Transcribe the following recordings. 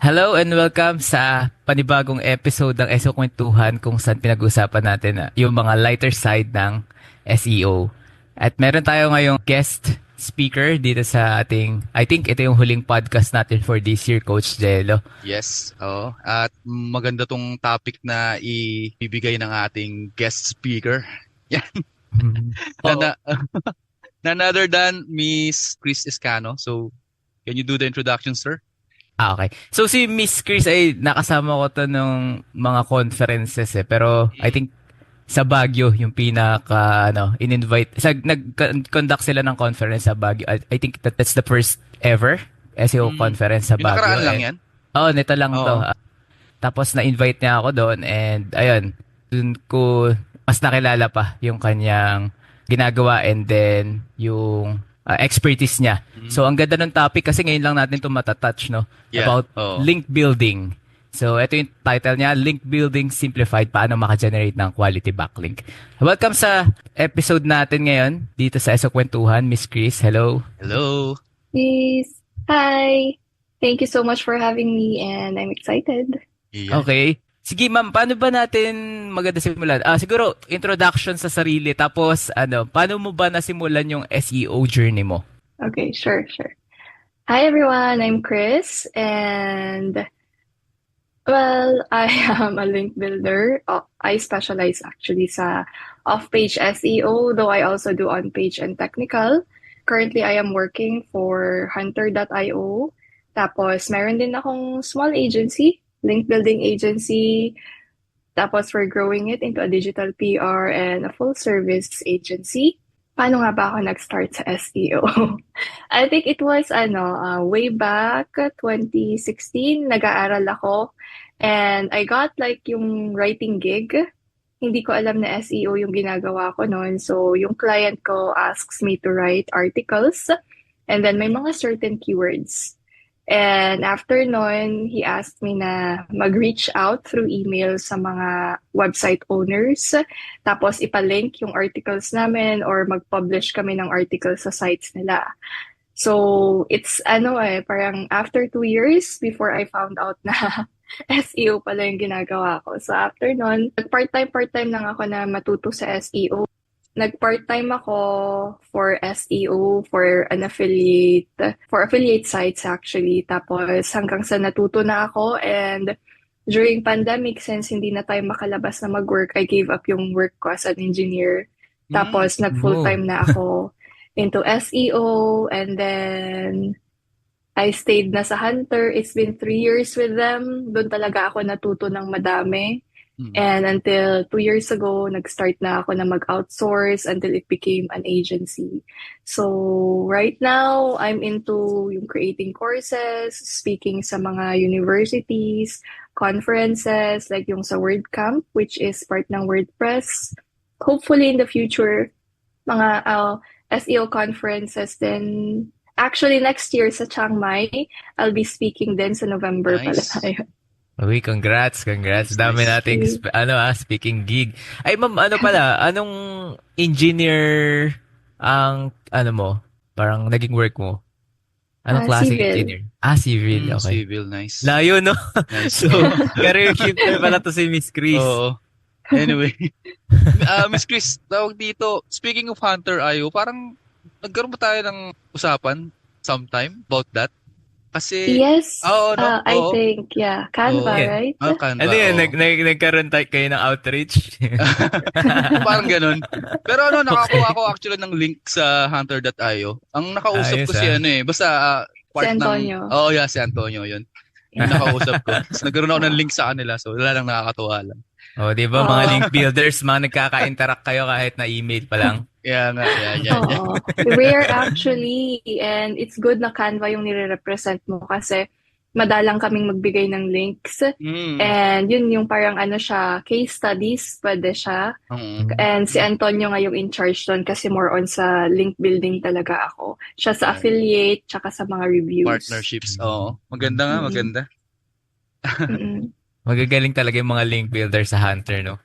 Hello and welcome sa panibagong episode ng SEO Kwentuhan kung saan pinag-uusapan natin yung mga lighter side ng SEO. At meron tayo ngayong guest speaker dito sa ating, I think ito yung huling podcast natin for this year, Coach Jello. Yes, oo. At maganda tong topic na ibibigay ng ating guest speaker. Yan. Na, Oo. na, none other than Miss Chris Escano. So, can you do the introduction, sir? Okay. So si Miss Chris ay nakasama ko to nung mga conferences pero I think sa Baguio yung pinaka in-invite nag-conduct sila ng conference sa Baguio. I think that's the first ever SEO Mm. conference sa Yung Baguio. nakaraan lang yan? Oh, nito lang to. Oo. Tapos na-invite niya ako doon and ayun, dun ko mas nakilala pa yung kanyang ginagawa and then yung expertise niya. So ang ganda ng topic kasi ngayon lang natin to matatouch, no? Yeah. About Oo. link building. So ito yung title niya, Link Building Simplified, paano maka-generate ng quality backlink. Welcome sa episode natin ngayon dito sa ESO Kwentuhan, Miss Chris. Hello. Hello. Yes. Hi. Thank you so much for having me and I'm excited. Iyan. Okay. Sige, ma'am, paano ba natin maganda simulan? Siguro, introduction sa sarili, tapos, paano mo ba nasimulan yung SEO journey mo? Okay, sure. Hi everyone, I'm Chris and well, I am a link builder. I specialize actually sa off-page SEO, though I also do on-page and technical. Currently, I am working for Hunter.io. Tapos, meron din akong small agency, link building agency. Tapos, we're growing it into a digital PR and a full-service agency. Paano nga ba ako nag-start sa SEO? I think it was way back 2016, nag-aaral ako and I got like yung writing gig. Hindi ko alam na SEO yung ginagawa ko noon. So yung client ko asks me to write articles and then may mga certain keywords. And after noon, he asked me na mag-reach out through email sa mga website owners. Tapos ipalink yung articles namin or mag-publish kami ng articles sa sites nila. So it's parang after 2 years before I found out na SEO pala yung ginagawa ko. So after nun, part-time lang ako na matuto sa SEO. Nag-part-time ako for SEO for affiliate sites actually. Tapos hanggang sa natuto na ako and during pandemic, since hindi na tayo makalabas na mag-work, I gave up yung work ko as an engineer. Tapos nag-full-time na ako into SEO and then I stayed na sa Hunter. It's been 3 years with them. Doon talaga ako natuto ng madami. And until 2 years ago, nag-start na ako na mag-outsource until it became an agency. So right now, I'm into yung creating courses, speaking sa mga universities, conferences, like yung sa WordCamp, which is part ng WordPress. Hopefully in the future, mga SEO conferences din. Actually, next year sa Chiang Mai, I'll be speaking din sa November pala Nice. tayo. Uy, congrats. Nice. Dami nating, speaking gig. Ay, ma'am, anong engineer ang, mo, parang naging work mo? Anong klaseng Civil. engineer? Civil, okay. Civil, nice. Layo, no? Nice. So, career shifter pala to si Miss Chris. Oo. Anyway. Miss Chris, tawag dito, speaking of Hunter.io, parang nagkaroon ba tayo ng usapan sometime about that? Kasi, Yes, no? I think, yeah. Canva, Oo. right? Canva, Ano yun? oo. Nagkaroon tayo kayo ng outreach? Parang ganun. Pero nakakuha ako actually ng link sa Hunter.io. Ang nakausap Ayos, ko si basta part Antonio. si Antonio yun. Yung nakausap ko. Tapos nagkaroon ako ng link sa kanila. So, wala lang, nakakatuwa lang. Di ba, mga link builders, mga nagkaka-interact kayo kahit na email pa lang. Kaya nga, yeah. Oo. Rare actually. And it's good na Canva yung nire-represent mo kasi madalang kaming magbigay ng links. And yun yung parang siya, case studies, pwede siya. And si Antonio nga yung in charge doon kasi more on sa link building talaga ako. Siya sa affiliate, tsaka sa mga reviews. Partnerships, oo. Maganda nga, maganda. Mm-mm. Magagaling talaga yung mga link builder sa Hunter, no?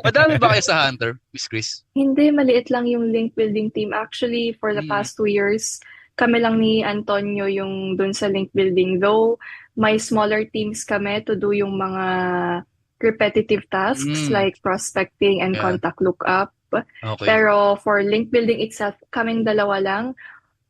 Madami ba kayo sa Hunter, Miss Chris? Hindi, maliit lang yung link building team. Actually, for the past 2 years, kami lang ni Antonio yung dun sa link building. Though may smaller teams kami to do yung mga repetitive tasks Mm, like prospecting and yeah. contact lookup. Okay. Pero for link building itself, kaming dalawa lang.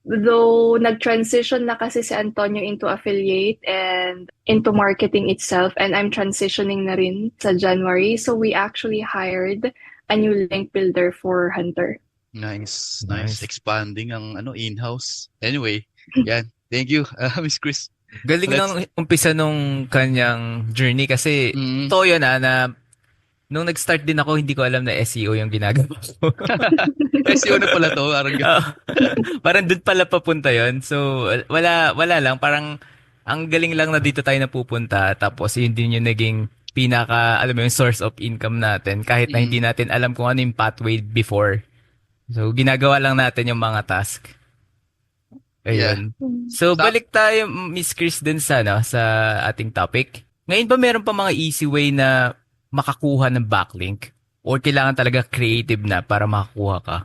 Though nag-transition na kasi si Antonio into affiliate and into marketing itself, and I'm transitioning na rin sa January. So we actually hired a new link builder for Hunter. Nice. Nice. Expanding ang in-house. Anyway, yan. Thank you, Miss Chris. Galing Let's ng umpisa nung kanyang journey kasi mm, totoo yun na nung nag-start din ako, hindi ko alam na SEO yung ginagawa ko. SEO na pala to, parang Oo. Parang doon pala papunta yon. So, wala lang. Parang, ang galing lang na dito tayo napupunta. Tapos, yun din yung naging pinaka, alam mo yung source of income natin. Kahit na hindi mm, natin alam kung ano yung pathway before. So, ginagawa lang natin yung mga task. yeah. Ayun. So, Tap, balik tayo, Miss Chris, din sa ating topic. Ngayon ba meron pa mga easy way na makakuha ng backlink? Or kailangan talaga creative na para makakuha ka?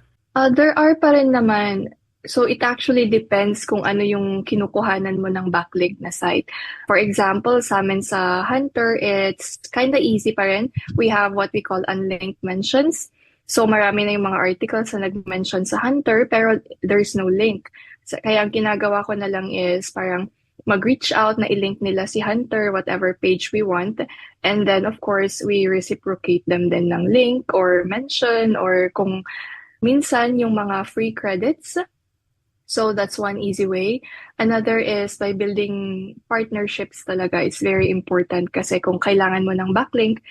There are pa rin naman. So it actually depends kung ano yung kinukuhanan mo ng backlink na site. For example, sa amin sa Hunter, it's kind of easy pa rin. We have what we call unlinked mentions. So marami na yung mga articles na nag-mention sa Hunter, pero there's no link. So, kaya ang ginagawa ko na lang is parang mag-reach out na i-link nila si Hunter, whatever page we want. And then, of course, we reciprocate them din ng link or mention or kung minsan yung mga free credits. So that's one easy way. Another is by building partnerships talaga. It's very important kasi kung kailangan mo ng backlink,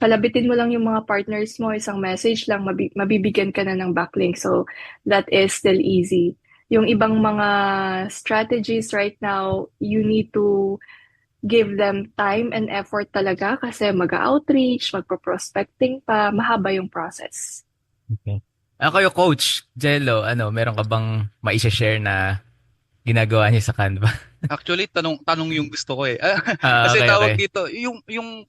palabitin mo lang yung mga partners mo, isang message lang, mabibigyan ka na ng backlink. So that is still easy. Yung ibang mga strategies right now, you need to give them time and effort talaga kasi mag-outreach, magpo-prospecting pa, mahaba yung process. Okay. Ako yung coach, Jello, meron ka bang maisha-share na ginagawa niyo sa Canva? actually, tanong yung gusto ko eh. Kasi Okay, tawag okay. dito,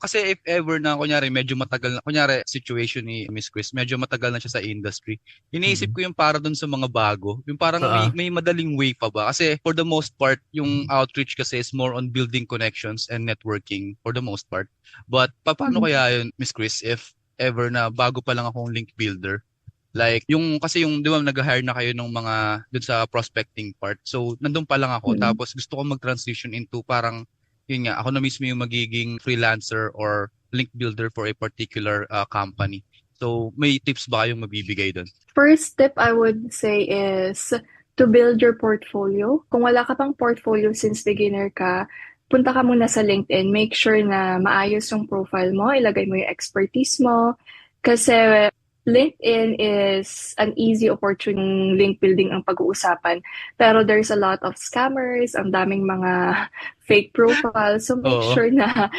kasi if ever na, kunyari, medyo matagal na, kunyari, situation ni Miss Chris, medyo matagal na siya sa industry. Iniisip Mm. ko yung para dun sa mga bago, yung parang Oo. may madaling way pa ba? Kasi for the most part, yung outreach kasi is more on building connections and networking for the most part. But paano kaya yun, Miss Chris, if ever na bago pa lang akong link builder? Like, kasi di ba, nag-hire na kayo ng mga dun sa prospecting part. So, nandun pa lang ako. Mm. Tapos, gusto ko mag-transition into parang, yun nga, ako na mismo yung magiging freelancer or link builder for a particular company. So, may tips ba kayong mabibigay dun? First tip I would say is to build your portfolio. Kung wala ka pang portfolio since beginner ka, punta ka muna sa LinkedIn. Make sure na maayos yung profile mo, ilagay mo yung expertise mo. Kasi LinkedIn is an easy opportunity, link building ang pag-uusapan. Pero there's a lot of scammers, ang daming mga fake profiles. So make Oo. sure na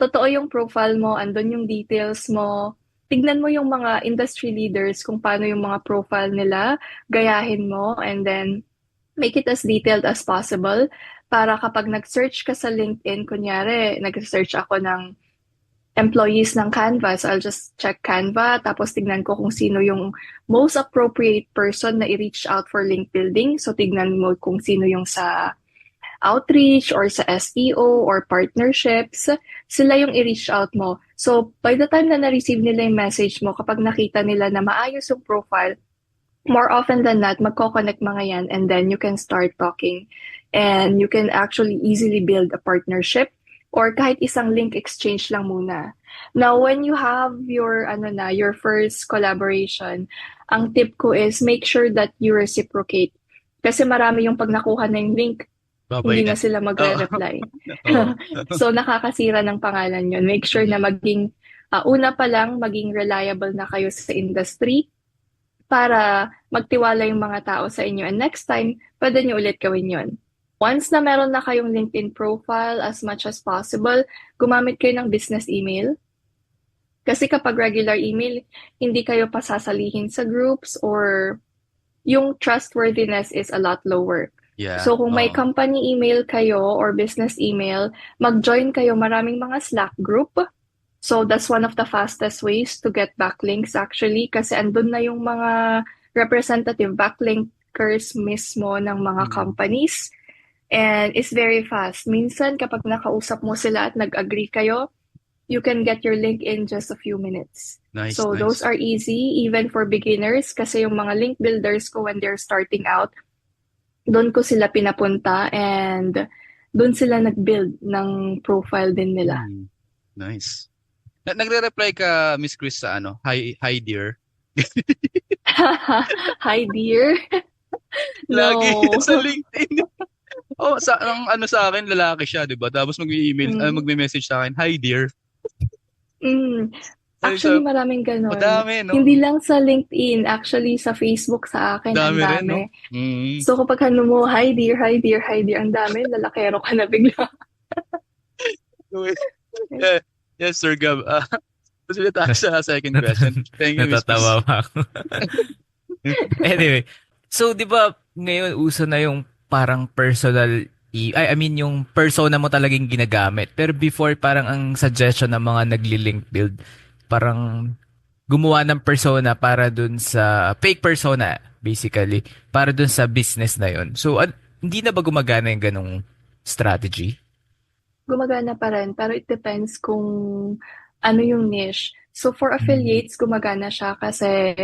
totoo yung profile mo, andun yung details mo. Tignan mo yung mga industry leaders kung paano yung mga profile nila, gayahin mo, and then make it as detailed as possible para kapag nag-search ka sa LinkedIn, kunyari, nag-search ako ng employees ng Canva. So I'll just check Canva, tapos tignan ko kung sino yung most appropriate person na i-reach out for link building. So tignan mo kung sino yung sa outreach or sa SEO or partnerships, sila yung i-reach out mo. So by the time na na-receive nila yung message mo, kapag nakita nila na maayos yung profile, more often than not, magko-connect mga yan and then you can start talking and you can actually easily build a partnership or kahit isang link exchange lang muna. Now, when you have your your first collaboration, ang tip ko is make sure that you reciprocate. Kasi marami yung pag nakuha na yung link, Babay hindi na. na sila Oo. magre-reply. Oo. So, nakakasira ng pangalan yun. Make sure na maging, una pa lang, maging reliable na kayo sa industry para magtiwala yung mga tao sa inyo. And next time, pwede nyo ulit gawin yun. Once na meron na kayong LinkedIn profile, as much as possible, gumamit kayo ng business email. Kasi kapag regular email, hindi kayo pasasalihin sa groups or yung trustworthiness is a lot lower. Yeah. So kung may Oo. company email kayo or business email, mag-join kayo maraming mga Slack group. So that's one of the fastest ways to get backlinks actually kasi andun na yung mga representative backlink speakers mismo ng mga companies. And it's very fast. Minsan, kapag nakausap mo sila at nag-agree kayo, you can get your link in just a few minutes. Nice, So nice. those are easy, even for beginners, kasi yung mga link builders ko when they're starting out, doon ko sila pinapunta and doon sila nag-build ng profile din nila. Nice. Nagre-reply ka, Miss Chris, sa ano? Hi dear. Hi, dear. Lagi No. sa LinkedIn. Ang ano sa akin, lalaki siya, 'di ba? Tapos magme-message sa akin, "Hi dear." Actually, maraming ganon. Madami, no? Hindi lang sa LinkedIn, actually sa Facebook sa akin, ang Dami rin, no? dami. So kapag ano mo, hi dear, hi dear, hi dear, ang dami, lalakero ka na bigla. Yes, Sir Gab. Susunod tayo sa second question. Thank you, Miss Chris. Natatawa pa ako. Anyway, so 'di ba ngayon uso na yung parang personal I mean yung persona mo talagang ginagamit. Pero before parang ang suggestion ng mga nagli-link build parang gumawa ng persona para dun sa fake persona basically para dun sa business na yun. So hindi na ba gumagana yung ganong strategy? Gumagana pa rin, pero it depends kung ano yung niche. So for affiliates, gumagana siya kasi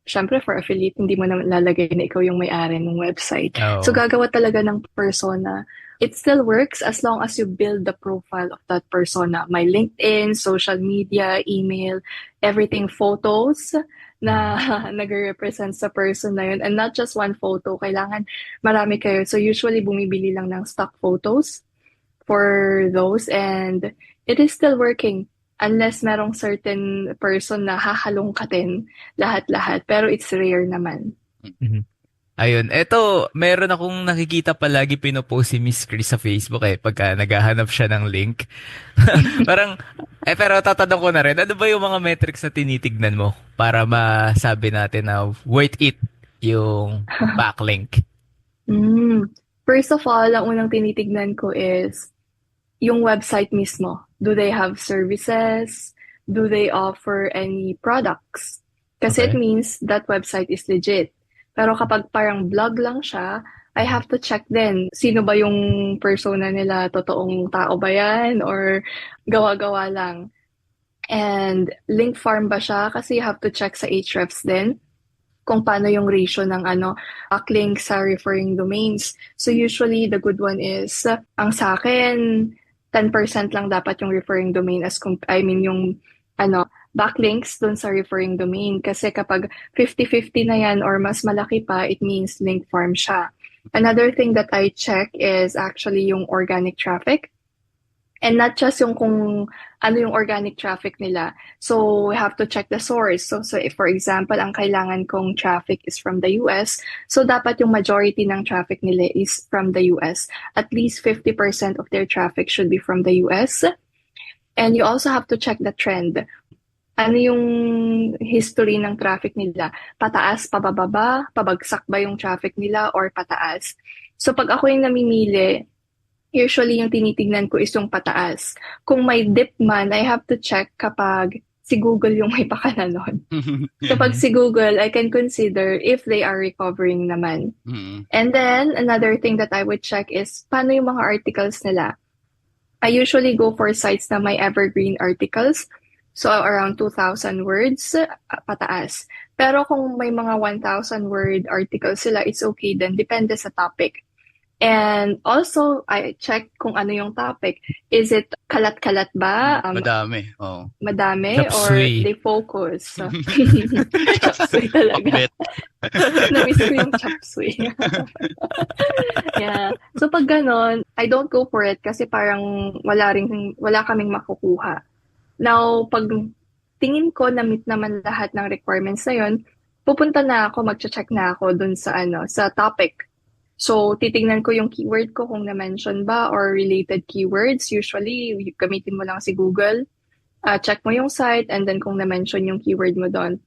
syempre for affiliate, hindi mo naman lalagay na ikaw yung may-ari ng website. Oo. So gagawa talaga ng persona. It still works as long as you build the profile of that persona. May LinkedIn, social media, email, everything, photos na nag-represent sa person na yun. And not just one photo, kailangan marami kayo. So usually bumibili lang ng stock photos for those and it is still working. Unless merong certain person na hahalongkatin lahat-lahat. Pero it's rare naman. Ayun. Eto, meron akong nakikita palagi pinopost si Miss Chris sa Facebook pagka naghahanap siya ng link. Parang, pero tatanong ko na rin, ano ba yung mga metrics na tinitignan mo para masabi natin na worth it yung backlink? First of all, ang unang tinitignan ko is yung website mismo. Do they have services? Do they offer any products? Kasi it means that website is legit. Pero kapag parang blog lang siya, I have to check din. Sino ba yung persona nila? Totoong tao ba yan? Or gawa-gawa lang? And link farm ba siya? Kasi you have to check sa Ahrefs din kung paano yung ratio ng backlink sa referring domains. So usually, the good one is, ang sa akin, 10% lang dapat yung referring domain yung backlinks dun sa referring domain. Kasi kapag 50-50 na yan or mas malaki pa, it means link farm siya. Another thing that I check is actually yung organic traffic. And not just yung kung ano yung organic traffic nila. So, we have to check the source. So if, for example, ang kailangan kong traffic is from the US, so dapat yung majority ng traffic nila is from the US. At least 50% of their traffic should be from the US. And you also have to check the trend. Ano yung history ng traffic nila? Pataas, pababa, pabagsak ba yung traffic nila or pataas? So, pag ako yung namimili, usually yung tinitignan ko is yung pataas. Kung may dip man, I have to check kapag si Google yung may pakana nun. Kapag si Google, I can consider if they are recovering naman. And then, another thing that I would check is paano yung mga articles nila. I usually go for sites na may evergreen articles. So, around 2,000 words, pataas. Pero kung may mga 1,000 word articles sila, it's okay then. Depende sa topic. And also, I check kung ano yung topic. Is it kalat-kalat ba? Madami. Madami? Chop Or suey. they focus? Chop suey talaga. Na-miss ko yung chop suey. Yeah. So, pag ganon, I don't go for it kasi parang wala kaming makukuha. Now, pag tingin ko na meet naman lahat ng requirements na yun, pupunta na ako, magcha-check na ako dun sa sa topic. So, titingnan ko yung keyword ko kung na-mention ba or related keywords. Usually, gamitin mo lang si Google. Check mo yung site and then kung na-mention yung keyword mo doon.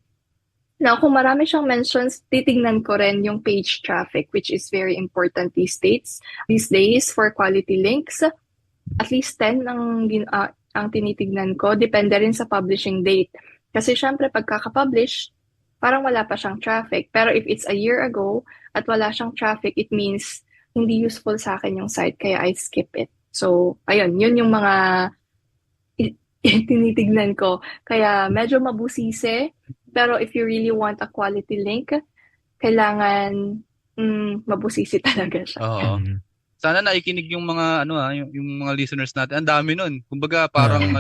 Now, kung marami siyang mentions, titingnan ko rin yung page traffic, which is very important these days for quality links. At least 10 ang tinitignan ko. Depende rin sa publishing date. Kasi syempre, pagkaka-publish, parang wala pa siyang traffic. Pero if it's a year ago at wala siyang traffic, it means hindi useful sa akin yung site, kaya I skip it. So, ayun, yun yung mga tinitignan ko. Kaya medyo mabusisi, pero if you really want a quality link, kailangan mabusisi talaga siya. Oo. Mm. Sana naikinig yung mga yung mga listeners natin. Ang dami nun. Kumbaga parang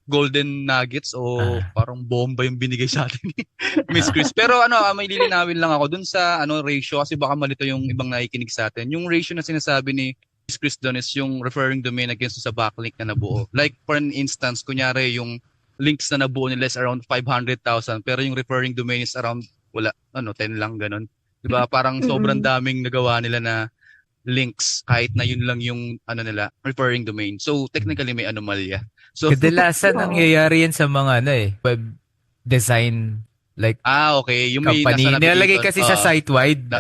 golden nuggets o parang bomba yung binigay sa atin ni Miss Chris. Pero may lilinawin lang ako dun sa ratio kasi baka malito yung ibang naikinig sa atin. Yung ratio na sinasabi ni Miss Chris doon is yung referring domain against sa backlink na nabuo. Like for an instance, kunyari yung links na nabuo nila is around 500,000 pero yung referring domain is around 10 lang ganun. 'Di ba? Parang sobrang daming nagawa nila na links kahit na yun lang yung nila referring domain. So technically may anomalya. So Kadalasan nangyayari yan sa mga web design like okay, yung may company. nasa Nilalagay navigation. kasi sa site-wide.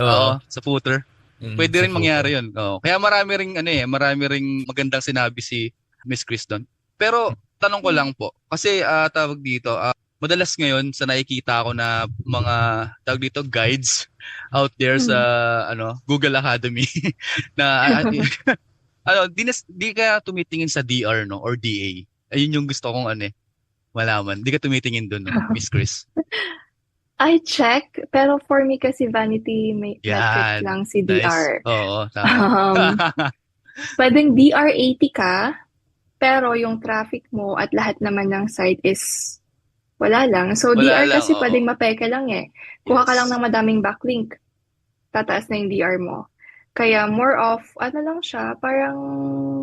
Sa footer. Pwede rin mangyari yun. Kaya marami ring magandang sinabi si Miss Chris doon. Pero tanong ko lang po, kasi tawag dito, madalas ngayon sa nakikita ko na mga tawag dito guides out there sa Google Academy na di ka tumitingin sa DR or DA. Ayun yung gusto kong malaman. Di ka tumitingin doon, Miss Chris. I check, pero for me kasi vanity metrics lang si DR. Nice. Oo, tama. Pwedeng DR 80 ka, pero yung traffic mo at lahat naman ng site is wala lang. So, Wala DR lang, kasi oo. pwedeng mapeke lang eh. Kuha ka Yes. lang ng madaming backlink. Tataas na yung DR mo. Kaya more of, lang siya, parang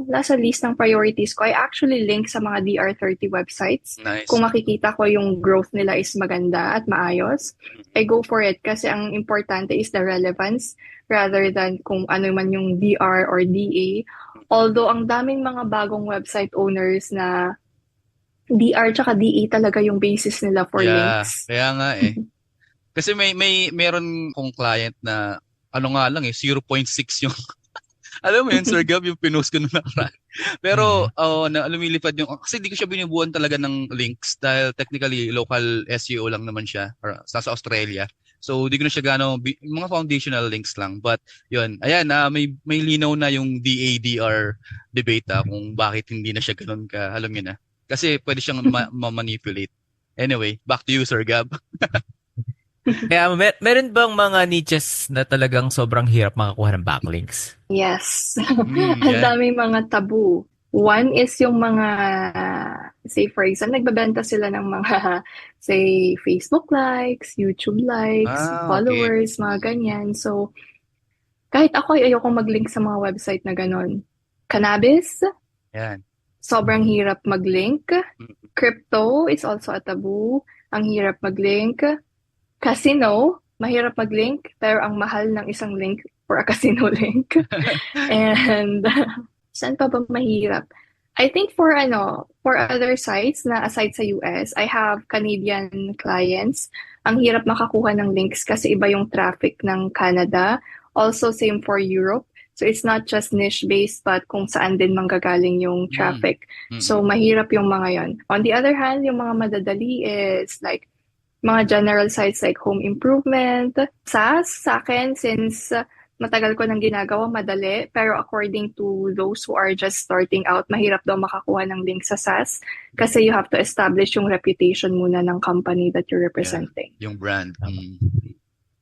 nasa list ng priorities ko. I actually link sa mga DR30 websites. Nice. Kung makikita ko yung growth nila is maganda at maayos, I go for it kasi ang importante is the relevance rather than kung ano man yung DR or DA. Although ang daming mga bagong website owners na DR tsaka DA talaga yung basis nila for links. Kaya nga Kasi meron kong client na nga lang 0.6 yung alam mo yun, Sir Gab, yung pinost ko nung nakaraan. Pero na lumilipad yung kasi di ko siya binubuan talaga ng links dahil technically local SEO lang naman siya or sa Australia. So di ko na siya mga foundational links lang. But yun, ayan may linaw na yung DADR debate kung bakit hindi na siya ganun ka, alam niyo na. Kasi pwede siyang ma-manipulate. Anyway, back to you, Sir Gab. Kaya meron bang mga niches na talagang sobrang hirap makakuha ng backlinks? Yes. Ang daming mga tabu. One is yung mga, say for example, nagbebenta sila ng mga, say, Facebook likes, YouTube likes, followers, mga ganyan. So, kahit ako ay ayokong mag-link sa mga website na ganon. Cannabis, Yan. sobrang hirap mag-link. Crypto is also a taboo. Ang hirap mag-link. Casino, mahirap mag-link, pero ang mahal ng isang link for a casino link. And saan pa ba mahirap? I think for other sites na aside sa US, I have Canadian clients. Ang hirap makakuha ng links kasi iba yung traffic ng Canada. Also same for Europe. So it's not just niche-based but kung saan din manggagaling yung traffic. So mahirap yung mga yon. On the other hand, yung mga madadali is like mga general sites like home improvement. SaaS, sa akin, since matagal ko nang ginagawa, madali. Pero according to those who are just starting out, mahirap daw makakuha ng link sa SaaS kasi you have to establish yung reputation muna ng company that you're representing. Yung brand.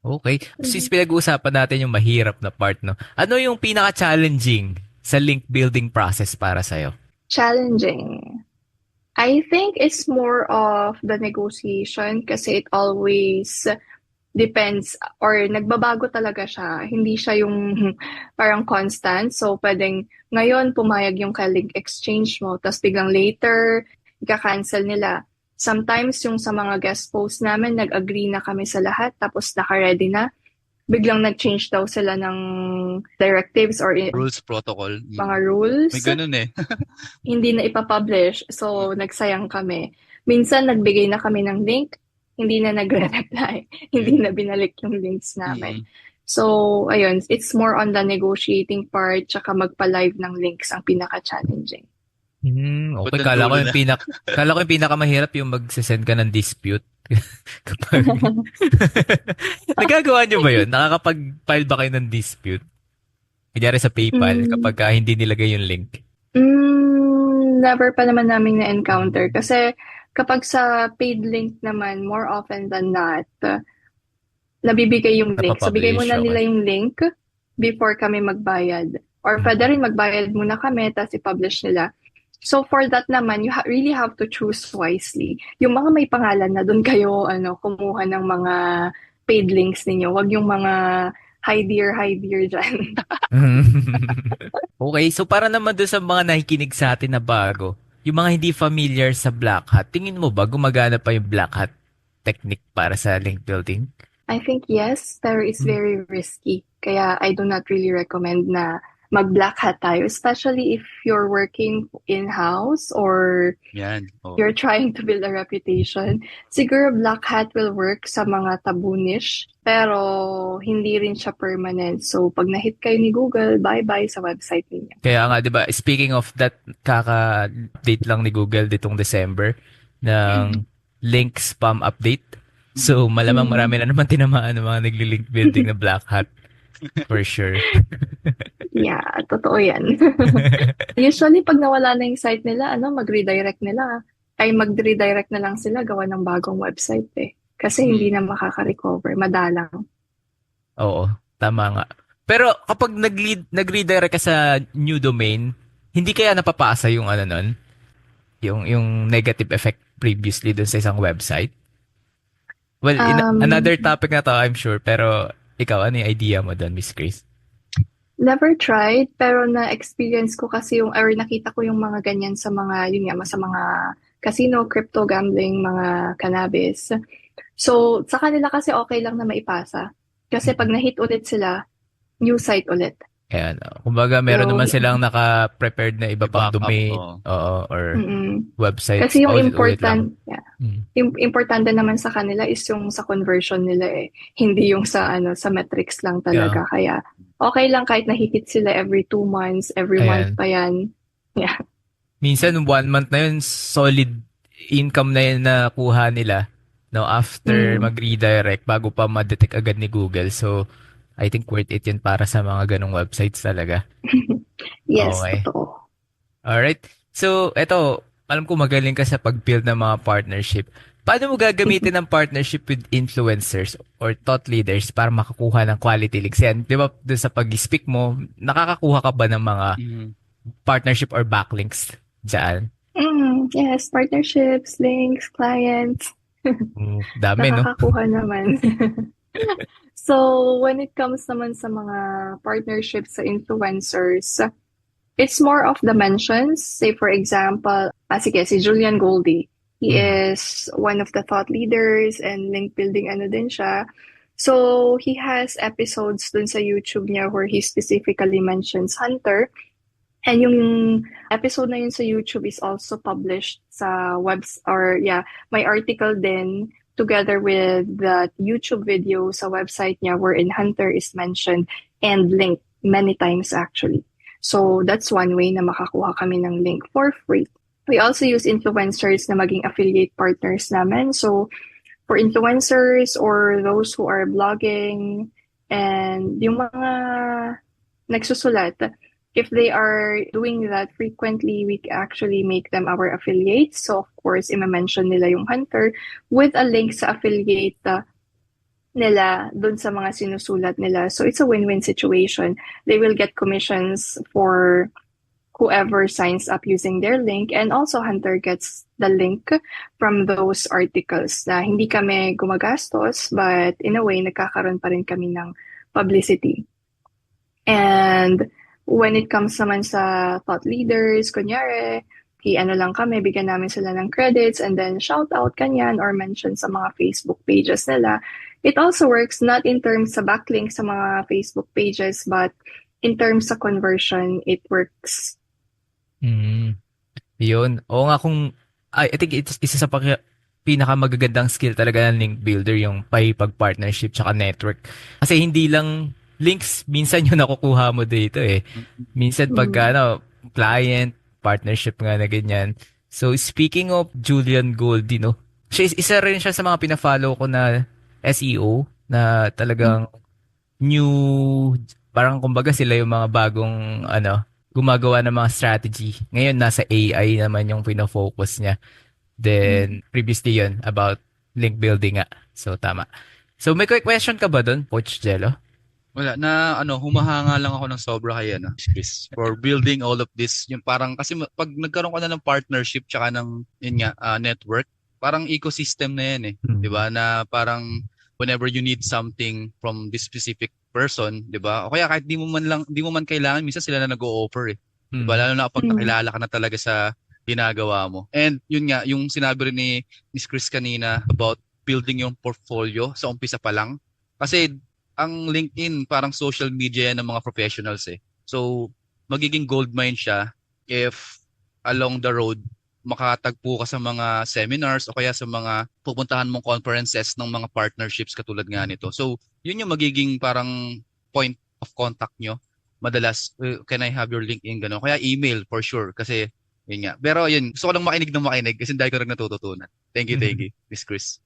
Okay. Since pinag-uusapan natin yung mahirap na part, no? Ano yung pinaka-challenging sa link building process para sa'yo? Challenging. I think it's more of the negotiation kasi it always depends or nagbabago talaga siya. Hindi siya yung parang constant. So, pwedeng ngayon pumayag yung ka-link exchange mo tapos biglang later, ika-cancel nila. Sometimes yung sa mga guest posts namin, nag-agree na kami sa lahat tapos naka-ready na. Biglang nag-change daw sila ng directives or rules protocol. Mga rules. May ganun Hindi na ipapublish. So, nagsayang kami. Minsan, nagbigay na kami ng link. Hindi na nagre-reply. Hindi na binalik yung links namin. So, ayun. It's more on the negotiating part tsaka magpa-live ng links ang pinaka-challenging. Okay. Bandang dulo na. Kala ko yung pinakamahirap yung mag-send ka ng dispute. Kapag, nagagawa nyo ba yun? Nakakapag-file ba kayo ng dispute? Kunyari sa PayPal, Mm, kapag hindi nilagay yung link. never pa naman namin na-encounter kasi kapag sa paid link naman, more often than not, nabibigay yung link. So, bigay Napapublish, muna okay. nila yung link before kami magbayad. Or pwede rin magbayad muna kami, tapos i-publish nila. So, for that naman, you really have to choose wisely. Yung mga may pangalan na doon kayo kumuha ng mga paid links ninyo. Wag yung mga hi dear dyan. Okay, so para naman doon sa mga nakikinig sa atin na bago, yung mga hindi familiar sa Black Hat, tingin mo ba gumagana pa yung Black Hat technique para sa link building? I think yes, pero it's very risky. Kaya I do not really recommend na mag-black hat tayo, especially if you're working in-house or Yan. Oh. you're trying to build a reputation. Siguro black hat will work sa mga taboo-niche, pero hindi rin siya permanent. So, pag na-hit kayo ni Google, bye-bye sa website ninyo. Kaya nga, di ba, speaking of that, kaka-update lang ni Google ditong December ng link spam update. So, malamang marami na naman tinamaan ng mga nagli-link building na Black Hat. For sure. Yeah, totoo yan. Usually, pag nawala na yung site nila, mag-redirect na lang sila gawa ng bagong website eh. Kasi hindi na makaka-recover. Madalang. Oo, tama nga. Pero kapag nag-redirect ka sa new domain, hindi kaya napapasa yung ano nun? Yung negative effect previously dun sa isang website? Well, another topic na to, I'm sure. Pero ikaw, ano yung idea mo doon, Miss Grace? Never tried, pero na-experience ko kasi or nakita ko yung mga ganyan sa mga, yun nga, sa mga casino, crypto, gambling, mga cannabis. So, sa kanila kasi okay lang na maipasa. Kasi pag na-hit ulit sila, new site ulit. Ayan. Kumbaga, meron So, naman silang naka-prepared na iba pang I-backup, domain oo. or mm-mm. websites. Kasi yung Ulit lang. importante naman sa kanila is yung sa conversion nila eh. Hindi yung sa sa metrics lang talaga. Kaya okay lang kahit nahihit sila every 2 months, every month Ayan. pa yan. Yeah. Minsan, 1 month na yun, solid income na yun na kuha nila. No, after mag-redirect, bago pa ma-detect agad ni Google. So, I think worth it yun para sa mga ganong websites talaga. Yes, Okay. totoo. Alright. So, eto, alam ko magaling ka sa pag-build ng mga partnership. Paano mo gagamitin ng partnership with influencers or thought leaders para makakuha ng quality links? Yan, di ba, doon sa pag-speak mo, nakakakuha ka ba ng mga partnership or backlinks dyan? Yes, partnerships, links, clients. Dami, no? Nakakakuha naman. So, when it comes naman sa mga partnerships sa influencers, it's more of the mentions. Say, for example, sige, si Julian Goldie. He is one of the thought leaders and link building din siya. So, he has episodes dun sa YouTube niya where he specifically mentions Hunter. And yung episode na yun sa YouTube is also published sa my article din together with the YouTube video sa website niya wherein Hunter is mentioned and linked many times actually. So that's one way na makakuha kami ng link for free. We also use influencers na maging affiliate partners namin. So for influencers or those who are blogging and yung mga nagsusulat, if they are doing that frequently, we actually make them our affiliates. So, of course, i-mention nila yung Hunter with a link sa affiliate nila dun sa mga sinusulat nila. So, it's a win-win situation. They will get commissions for whoever signs up using their link. And also, Hunter gets the link from those articles na hindi kami gumagastos, but in a way, nagkakaroon pa rin kami ng publicity. And when it comes naman sa thought leaders, kunyari, lang kami, bigyan namin sila ng credits and then shout out kanyan or mention sa mga Facebook pages nila. It also works not in terms sa backlink sa mga Facebook pages but in terms sa conversion, it works. Yun. Oo nga I think it's isa sa pinakamagagandang skill talaga ng link builder, yung pag-partnership tsaka network. Kasi hindi lang links, minsan yung nakukuha mo dito eh. Minsan pag client, partnership nga na ganyan. So, speaking of Julian Goldie, no? Isa rin siya sa mga pina-follow ko na SEO na talagang new, parang kumbaga sila yung mga bagong, gumagawa ng mga strategy. Ngayon, nasa AI naman yung pina-focus niya. Then, previously yun, about link building nga. So, tama. So, may quick question ka ba doon, Coach Jello? Wala na humahanga lang ako ng sobra kay Chris for building all of this. Yung parang kasi pag nagkaroon ka na ng partnership tsaka ng network, parang ecosystem na yan eh. 'Di ba? Na parang whenever you need something from this specific person, 'di ba? O kaya kahit di mo man kailangan, minsan sila na nag-o-offer eh. 'Di ba? Lalo na kapag nakilala ka na talaga sa ginagawa mo. And yun nga, yung sinabi rin ni Miss Chris kanina about building yung portfolio sa umpisa pa lang. Kasi ang LinkedIn parang social media yan ng mga professionals eh. So, magiging goldmine siya if along the road makatagpo ka sa mga seminars o kaya sa mga pupuntahan mong conferences ng mga partnerships katulad nga nito. So, yun yung magiging parang point of contact nyo. Madalas, can I have your LinkedIn? Gano'n. Kaya email for sure kasi yun nga. Pero yun, gusto ko lang makinig kasi dahil ko rin natututunan. Thank you, Miss Chris.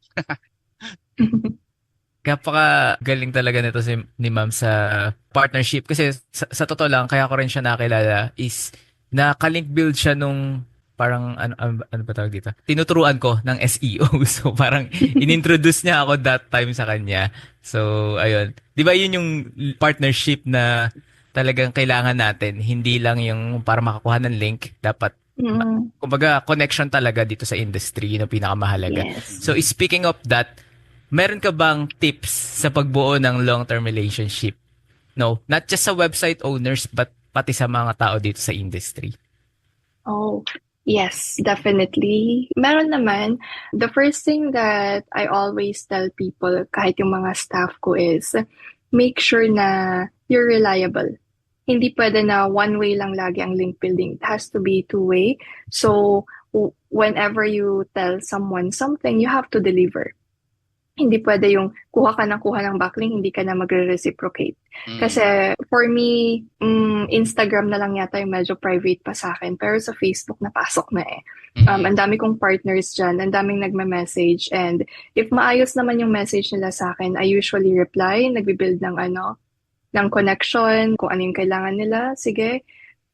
Kapaka galing talaga nito ni Ma'am sa partnership kasi sa totoo lang kaya ko rin siya nakilala is naka-link build siya nung parang ano ba tawag dito? Tinuturuan ko ng SEO. So parang inintroduce niya ako that time sa kanya. So ayun. 'Di ba yun yung partnership na talagang kailangan natin, hindi lang yung para makakuha ng link, dapat kumbaga connection talaga dito sa industry, yun ang pinakamahalaga. Yes. So speaking of that, meron ka bang tips sa pagbuo ng long-term relationship? No, not just sa website owners but pati sa mga tao dito sa industry. Oh, yes, definitely. Meron naman. The first thing that I always tell people, kahit yung mga staff ko is, make sure na you're reliable. Hindi pwede na one way lang lagi ang link building. It has to be two-way. So, whenever you tell someone something, you have to deliver. Hindi pwede yung kuha ng backlink, hindi ka na magre-reciprocate. Kasi for me, Instagram na lang yata yung medyo private pa sa akin. Pero sa Facebook, napasok na eh. Ang dami kong partners dyan, ang daming nagme-message. And if maayos naman yung message nila sa akin, I usually reply, nagbibuild ng connection, kung ano yung kailangan nila. Sige,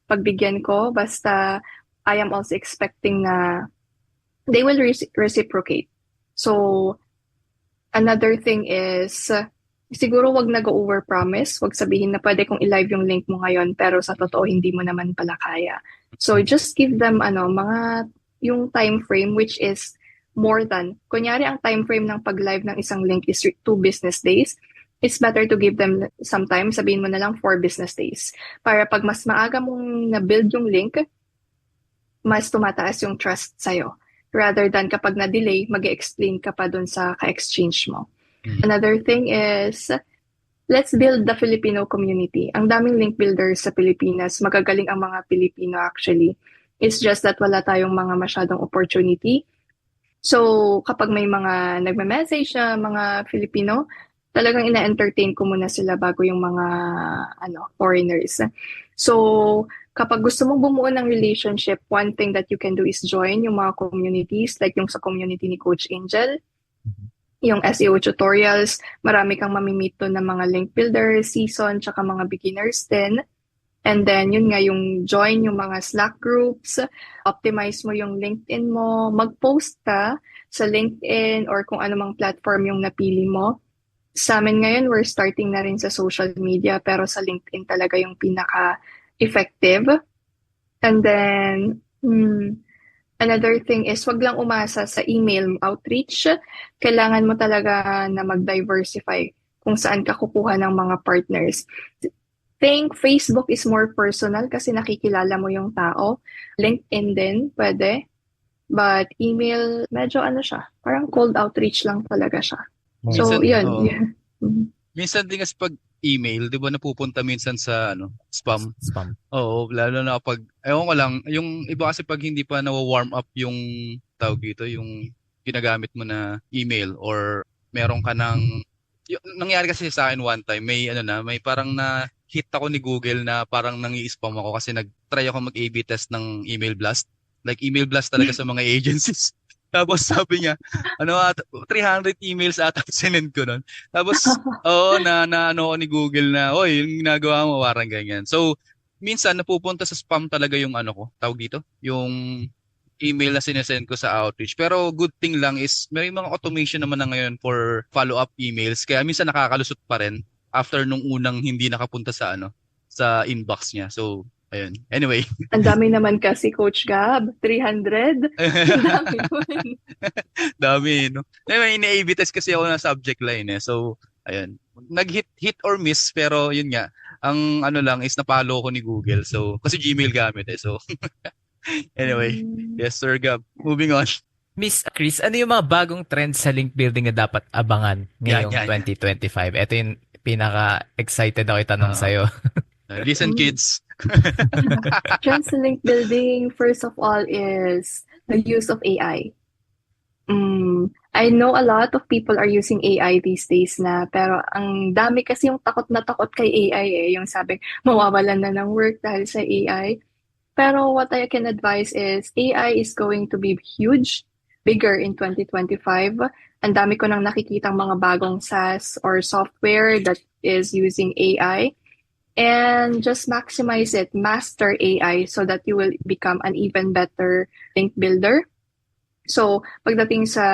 pagbigyan ko. Basta I am also expecting na they will reciprocate. So, another thing is, siguro wag nag-overpromise. Wag sabihin na pwede kong i-live yung link mo ngayon, pero sa totoo, hindi mo naman pala kaya. So, just give them, yung time frame, which is more than, kunyari, ang time frame ng pag-live ng isang link is 2 business days. It's better to give them some time, sabihin mo na lang 4 business days. Para pag mas maaga mong na-build yung link, mas tumataas yung trust sa'yo. Rather than kapag na-delay, mag-explain ka pa dun sa ka-exchange mo. Another thing is, let's build the Filipino community. Ang daming link builders sa Pilipinas. Magagaling ang mga Pilipino actually. It's just that wala tayong mga masyadong opportunity. So, kapag may mga nagme-message na mga Filipino, talagang ina-entertain ko muna sila bago yung mga foreigners. So, kapag gusto mong bumuo ng relationship, one thing that you can do is join yung mga communities, like yung sa community ni Coach Angel, yung SEO tutorials, marami kang mamimit doon ng mga link builders, season, tsaka mga beginners din. And then, yun nga, yung join yung mga Slack groups, optimize mo yung LinkedIn mo, mag-post ka sa LinkedIn or kung anumang platform yung napili mo. Sa amin ngayon, we're starting na rin sa social media, pero sa LinkedIn talaga yung pinaka-effective. And then, another thing is, wag lang umasa sa email outreach. Kailangan mo talaga na mag-diversify kung saan ka kukuha ng mga partners. Think Facebook is more personal kasi nakikilala mo yung tao. LinkedIn din, pwede. But email, medyo siya, parang cold outreach lang talaga siya. So, yun. Minsan din kasi pag email, di ba napupunta minsan sa spam? Spam. Oo, lalo na kapag, ewan ko lang, yung iba kasi pag hindi pa na-warm up yung tawag dito, yung ginagamit mo na email or meron ka ng, nangyari kasi sa akin one time, may parang hit ako ni Google na parang nangi-spam ako kasi nag-try ako mag-A/B test ng email blast. Like email blast talaga sa mga agencies. Tapos sabi niya, 300 emails ata sinend ko nun. Tapos, ano ako ni Google na, oy, yung ginagawa mo, parang ganyan. So, minsan napupunta sa spam talaga yung tawag dito, yung email na sinesend ko sa outreach. Pero good thing lang is may mga automation naman na ngayon for follow-up emails. Kaya minsan nakakalusot pa rin after nung unang hindi nakapunta sa inbox niya. So, ayun. Anyway, Ang dami naman kasi, Coach Gab. 300? Ang dami nun. dami, no? Anyway, ini-A/B test kasi ako na subject line eh. So, ayun. Nag-hit or miss, pero yun nga. Ang lang is napalo ko ni Google. So, kasi Gmail gamit eh. So, anyway. Yes, Sir Gab. Moving on. Miss Chris, ano yung mga bagong trends sa link building na dapat abangan ngayong Yan. 2025? Ito yung pinaka-excited ako itanong Oo. sa'yo. Listen, kids. Trends in link building, first of all, is the use of AI. I know a lot of people are using AI these days na, pero ang dami kasi yung takot na takot kay AI eh. Yung sabi, mawawalan na ng work dahil sa AI. Pero what I can advise is AI is going to be huge, bigger in 2025. Ang dami ko nang nakikitang mga bagong SaaS or software that is using AI. And just maximize it, master AI so that you will become an even better link builder. So, pagdating sa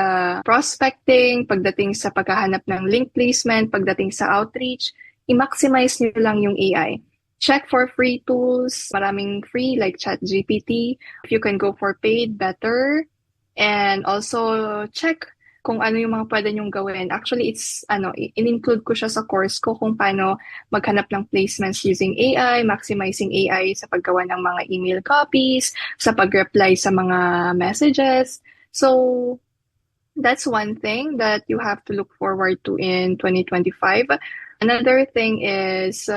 prospecting, pagdating sa paghahanap ng link placement, pagdating sa outreach, i-maximize nyo lang yung AI. Check for free tools, maraming free like ChatGPT. If you can go for paid, better. And also check kung ano yung mga pwede nyong gawin. Actually, in-include ko siya sa course ko kung paano maghanap ng placements using AI, maximizing AI sa paggawa ng mga email copies, sa pag-reply sa mga messages. So, that's one thing that you have to look forward to in 2025. Another thing is,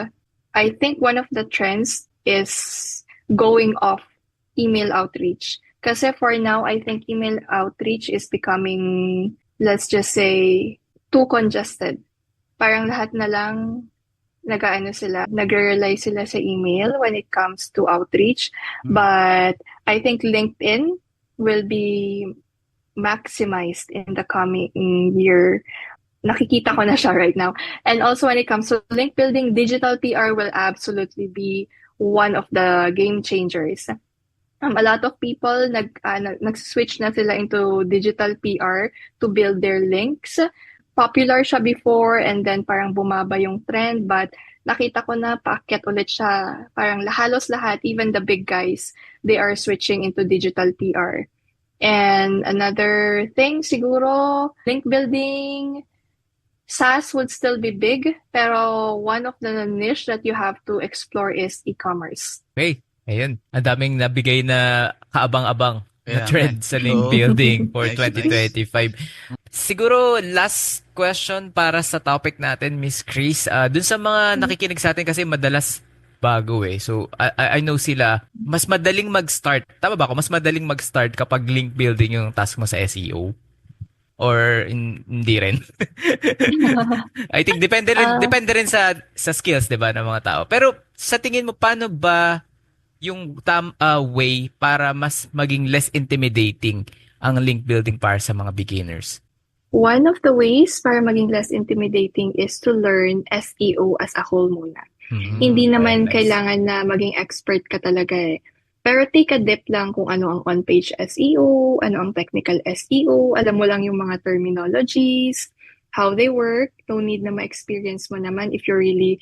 I think one of the trends is going off email outreach. Kasi for now, I think email outreach is becoming, let's just say, too congested. Parang lahat na lang nagre-rely sila sa email when it comes to outreach. But I think LinkedIn will be maximized in the coming year. Nakikita ko na siya right now. And also when it comes to link building, digital PR will absolutely be one of the game changers. A lot of people nag-switch na sila into digital PR to build their links. Popular siya before and then parang bumaba yung trend, but nakita ko na paakyat ulit siya. Parang halos lahat, even the big guys, they are switching into digital PR. And another thing siguro, link building, SaaS would still be big, pero one of the niche that you have to explore is e-commerce. Okay, ayun. Ang daming nabigay na kaabang-abang na Yeah, trend man. sa link Oh. building for Nice, 2025. Siguro, last question para sa topic natin, Miss Chris. Dun sa mga nakikinig sa atin kasi madalas bago eh. So, I know sila, mas madaling mag-start. Tama ba ako? Mas madaling mag-start kapag link building yung task mo sa SEO? Or hindi rin? I think depende rin sa skills, 'di ba, ng mga tao. Pero sa tingin mo paano ba yung way para mas maging less intimidating ang link building para sa mga beginners? One of the ways para maging less intimidating is to learn SEO as a whole muna. Hindi naman nice. kailangan na maging expert ka talaga eh. Pero take a dip lang kung ano ang on-page SEO, ano ang technical SEO, alam mo lang yung mga terminologies, how they work. No need na ma-experience mo naman if you really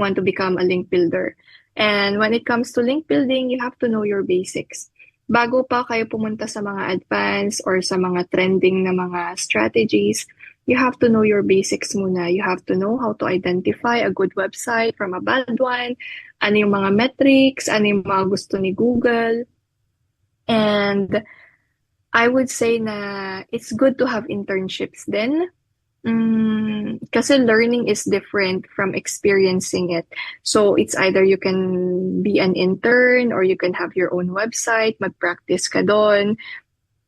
want to become a link builder. And when it comes to link building, you have to know your basics. Bago pa kayo pumunta sa mga advanced or sa mga trending na mga strategies, you have to know your basics muna. You have to know how to identify a good website from a bad one, ano yung mga metrics, ano yung mga gusto ni Google. And I would say na it's good to have internships then. Kasi learning is different from experiencing it. So it's either you can be an intern or you can have your own website, mag-practice ka doon.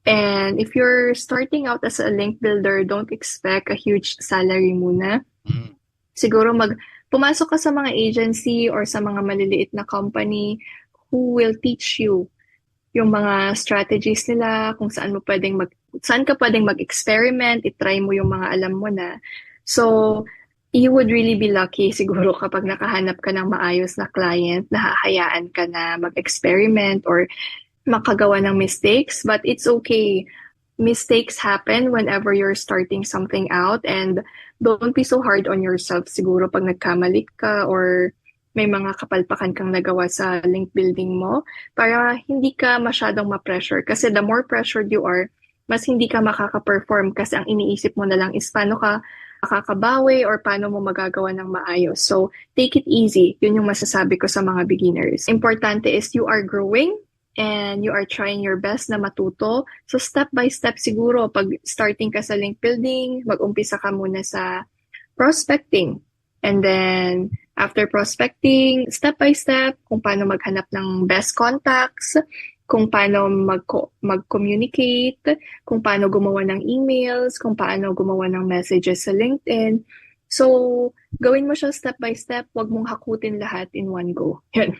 And if you're starting out as a link builder, don't expect a huge salary muna. Siguro pumasok ka sa mga agency or sa mga maliliit na company who will teach you yung mga strategies nila, kung saan ka pwedeng mag-experiment, itry mo yung mga alam mo na. So, you would really be lucky siguro kapag nakahanap ka ng maayos na client, na hahayaan ka na mag-experiment or makagawa ng mistakes. But it's okay. Mistakes happen whenever you're starting something out, and don't be so hard on yourself siguro pag nagkamali ka or may mga kapalpakan kang nagawa sa link building mo, para hindi ka masyadong ma-pressure. Kasi the more pressured you are, mas hindi ka makaka-perform kasi ang iniisip mo na lang is paano ka makakabawi or paano mo magagawa ng maayos. So, take it easy. Yun yung masasabi ko sa mga beginners. Importante is you are growing and you are trying your best na matuto. So, step by step siguro, pag starting ka sa link building, mag-umpisa ka muna sa prospecting. And then, after prospecting, step by step, kung paano maghanap ng best contacts, kung paano mag-communicate, kung paano gumawa ng emails, kung paano gumawa ng messages sa LinkedIn. So, gawin mo siya step by step, wag mong hakutin lahat in one go. Yun.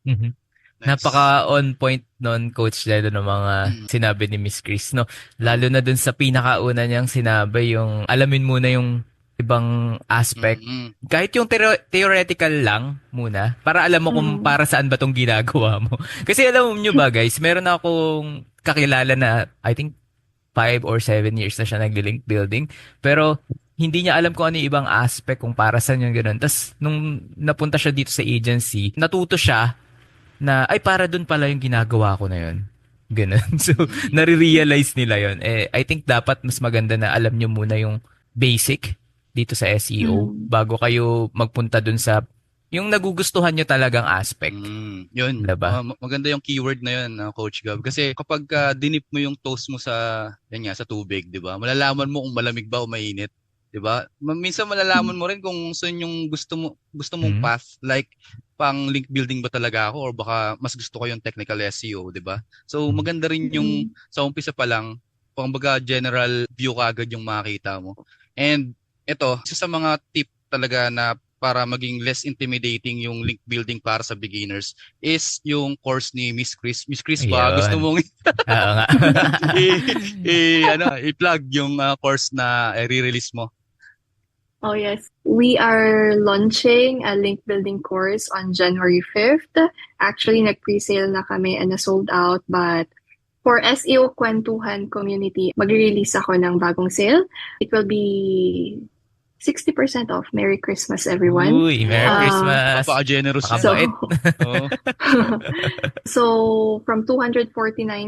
Mhm. Nice. Napaka on point nun, Coach Lalo, ng mga sinabi ni Miss Chris, no? Lalo na dun sa pinakauna niyang sinabi, yung alamin muna yung ibang aspect. Mm-mm. Kahit yung theoretical lang muna, para alam mo kung para saan ba tong ginagawa mo. Kasi alam nyo ba guys, meron akong kakilala na I think 5 or 7 years na siya nag-link building, pero hindi niya alam kung ano yung ibang aspect, kung para saan yung gano'n. Tapos nung napunta siya dito sa agency, natuto siya na ay para dun pala yung ginagawa ko na yun. Ganun. So, nare-realize nila yun. I think dapat mas maganda na alam nyo muna yung basic dito sa SEO bago kayo magpunta dun sa yung nagugustuhan nyo talagang aspect. Yun. Diba? Maganda yung keyword na yun, Coach Gab. Kasi kapag dinip mo yung toast mo sa tubig, 'di ba? Malalaman mo kung malamig ba o mainit, 'di ba? Minsan malalaman mo rin kung saan yung gusto mong path, like pang link building ba talaga ako or baka mas gusto ko yung technical SEO, 'di ba? So maganda rin yung sa umpisa pa lang, kumbaga general view kaagad yung makita mo. And ito, isa sa mga tip talaga na para maging less intimidating yung link building para sa beginners is yung course ni Miss Chris. Miss Chris ba? Ayun. Gusto mong Oo nga. i-plug yung course na i-release mo? Oh yes, we are launching a link building course on January 5th. Actually, nag-pre-sale na kami and na-sold out, but for SEO Kwentuhan community, mag-release ako ng bagong sale. It will be 60% off. Merry Christmas, everyone. Uy, Merry Christmas. Napaka-generous yan. Pakabait. So, from 249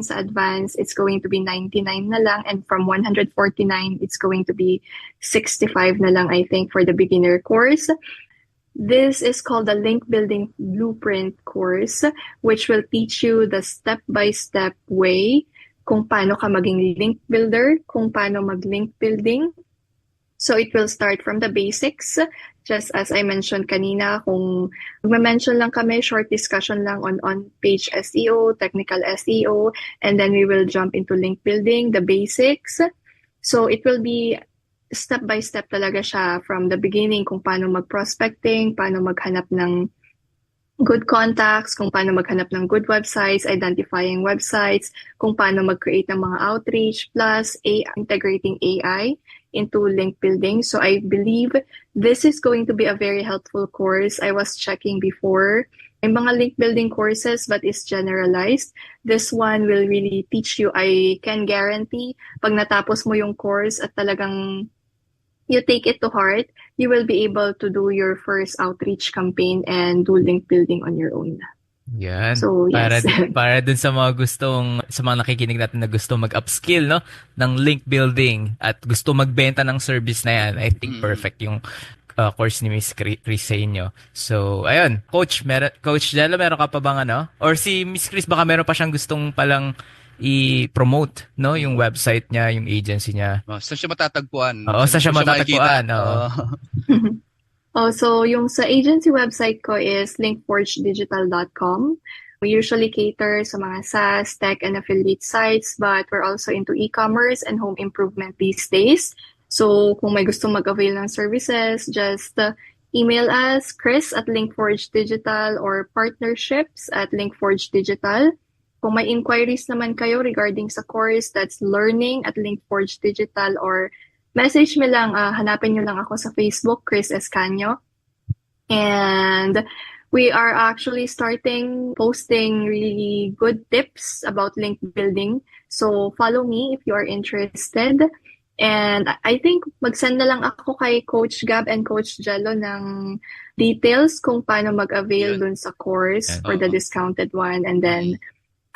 sa advance, it's going to be 99 na lang. And from 149, it's going to be 65 na lang, I think, for the beginner course. This is called the Link Building Blueprint course, which will teach you the step-by-step way kung paano ka maging link builder, kung paano mag-link building. So it will start from the basics, just as I mentioned kanina, kung mag-mention lang kami, short discussion lang on on-page SEO, technical SEO, and then we will jump into link building, the basics. So it will be step-by-step talaga siya from the beginning, kung paano mag-prospecting, paano maghanap ng good contacts, kung paano maghanap ng good websites, identifying websites, kung paano mag-create ng mga outreach, plus integrating AI into link building. So I believe this is going to be a very helpful course. I was checking before. May mga link building courses but it's generalized. This one will really teach you. I can guarantee pag natapos mo yung course at talagang you take it to heart, you will be able to do your first outreach campaign and do link building on your own. Yan. So, yes. Para dun sa mga sa mga nakikinig natin na gusto mag-upskill, no, ng link building at gusto magbenta ng service na yan, I think perfect yung course ni Miss Chris sa inyo. So, ayun. Coach Jello, meron ka pa bang ano? Or si Miss Chris, baka meron pa siyang gustong palang i-promote, no, yung website niya, yung agency niya. Saan siya matatagpuan? Oo, saan siya matatagpuan. So yung sa agency website ko is linkforgedigital.com. We usually cater sa mga SaaS, tech, and affiliate sites, but we're also into e-commerce and home improvement these days. So kung may gusto mag-avail ng services, just email us, Chris at Linkforge Digital or partnerships@Linkforge Digital. Kung may inquiries naman kayo regarding sa course, that's learning@Linkforge Digital or message me lang, hanapin nyo lang ako sa Facebook, Chris Escanio. And we are actually starting posting really good tips about link building. So follow me if you are interested. And I think mag-send na lang ako kay Coach Gab and Coach Jello ng details kung paano mag-avail Yun. dun sa course Yan. for the Oo. discounted one. And then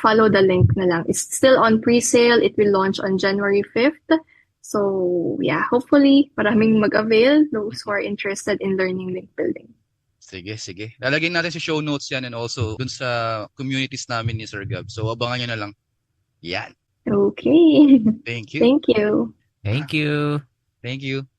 follow the link na lang. It's still on pre-sale. It will launch on January 5th. So yeah, hopefully maraming mag-avail those who are interested in learning link building. Sige. Lalagyan natin sa show notes yan and also dun sa communities namin ni Sir Gab. So abangan nyo na lang. Yan. Okay. Thank you. Thank you. Thank you. Thank you.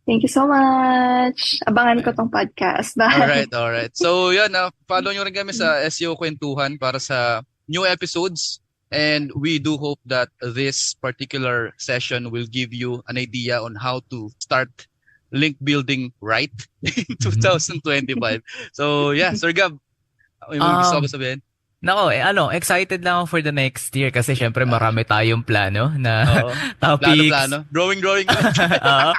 Thank you so much. Abangan ko tong podcast. Bye. Alright. So yan, follow nyo rin kami sa SEO Kwentuhan para sa new episodes. And we do hope that this particular session will give you an idea on how to start link building right in 2025. So yeah, Sir Gab, may gusto ko sabihin? Nako, excited lang ako for the next year kasi syempre marami tayong plano na Oo. topics. Plano. Drawing. Oo.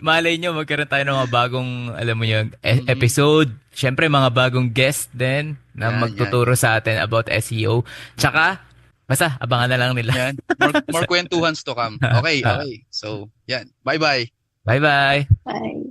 Malay nyo, magkaroon tayo ng mga bagong, alam mo yun, episode. Syempre, mga bagong guest din na Yan, magtuturo sa atin about SEO. Tsaka, basta, abangan na lang nila. Yan. More kwentuhans to come. Okay. So, yan. Bye-bye. Bye-bye! Bye.